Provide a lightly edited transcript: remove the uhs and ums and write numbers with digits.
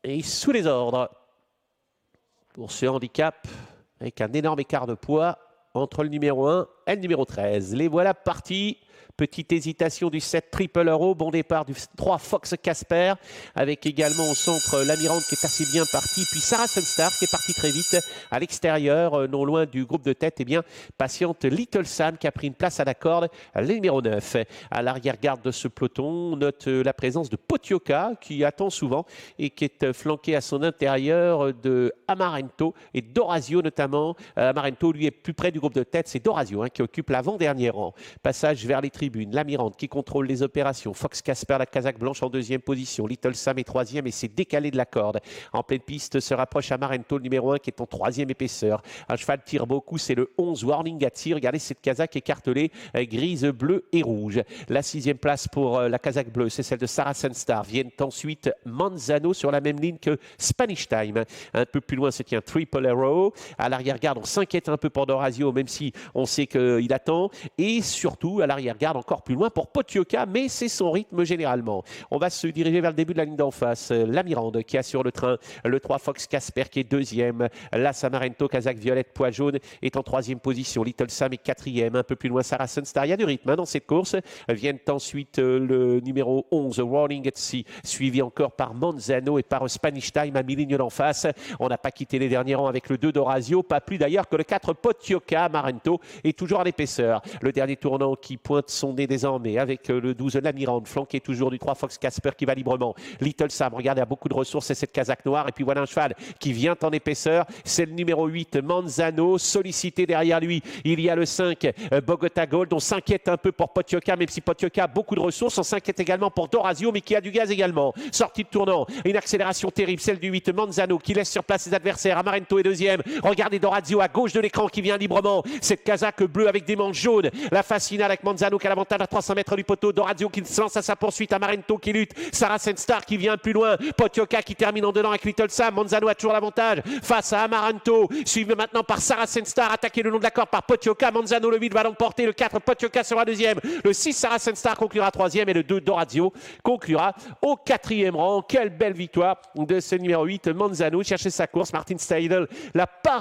et sous les ordres pour ce handicap avec un énorme écart de poids entre le numéro 1 et le numéro 13. Les voilà partis. Petite hésitation du 7 Triple Euro. Bon départ du 3 Fox Casper avec également au centre l'Amirante qui est assez bien parti. Puis Sarah Sunstar qui est parti très vite à l'extérieur, non loin du groupe de tête. Et bien, patiente Little Sam qui a pris une place à la corde, le numéro 9. À l'arrière-garde de ce peloton, on note la présence de Potioka qui attend souvent et qui est flanqué à son intérieur de Amarento et d'Orazio notamment. Amarento, lui, est plus près du groupe de tête. C'est d'Orazio qui occupe l'avant-dernier rang. Passage vers les tribunes. L'Amirante qui contrôle les opérations. Fox Casper, la casaque blanche en deuxième position. Little Sam est troisième et s'est décalé de la corde. En pleine piste se rapproche Amarento, le numéro 1 qui est en troisième épaisseur. Un cheval tire beaucoup, c'est le 11 Warning Gatti. Regardez cette casaque écartelée, grise, bleue et rouge. La sixième place pour la casaque bleue, c'est celle de Sarah Sunstar. Viennent ensuite Manzano sur la même ligne que Spanish Time. Un peu plus loin, c'est un Triple Arrow. À l'arrière-garde, on s'inquiète un peu pour Dorazio, même si on sait qu'il attend. Et surtout, à l'arrière-garde, encore plus loin pour Potioka, mais c'est son rythme généralement. On va se diriger vers le début de la ligne d'en face. L'Amirande qui assure le train. Le 3 Fox Casper qui est deuxième. La Samarento, casaque violette, poids jaune, est en troisième position. Little Sam est quatrième. Un peu plus loin, Sarah Sunstar. Il y a du rythme dans cette course. Viennent ensuite le numéro 11, Warning Gatti, suivi encore par Manzano et par Spanish Time à mi-ligne d'en face. On n'a pas quitté les derniers rangs avec le 2 d'Orazio, pas plus d'ailleurs que le 4 Potioka. Amarento est toujours en épaisseur. Le dernier tournant qui pointe son nez désormais avec le 12 l'Amirante, flanqué toujours du 3 Fox Casper qui va librement. Little Sam, regardez, a beaucoup de ressources, c'est cette casaque noire. Et puis voilà un cheval qui vient en épaisseur. C'est le numéro 8, Manzano, sollicité derrière lui. Il y a le 5, Bogota Gold. On s'inquiète un peu pour Potioka, même si Potioka a beaucoup de ressources. On s'inquiète également pour Dorazio, mais qui a du gaz également. Sortie de tournant, une accélération terrible, celle du 8, Manzano, qui laisse sur place ses adversaires. Amarento est deuxième. Regardez Dorazio à gauche de l'écran qui vient librement. Cette casaque bleue avec des manches jaunes. La phase finale avec Manzano qui a l'avantage à 300 mètres du poteau. Dorazio qui se lance à sa poursuite. Amarento qui lutte. Sarah Sunstar qui vient plus loin. Potioka qui termine en dedans avec Little Sam. Manzano a toujours l'avantage face à Amarento. Suivi maintenant par Sarah Sunstar. Attaqué le long de la corde par Potioka. Manzano le 8 va l'emporter. Le 4 Potioka sera deuxième. Le 6 Sarah Sunstar conclura troisième. Et le 2 Dorazio conclura au quatrième rang. Quelle belle victoire de ce numéro 8 Manzano. Chercher sa course. Martin Steidl l'a parfaitement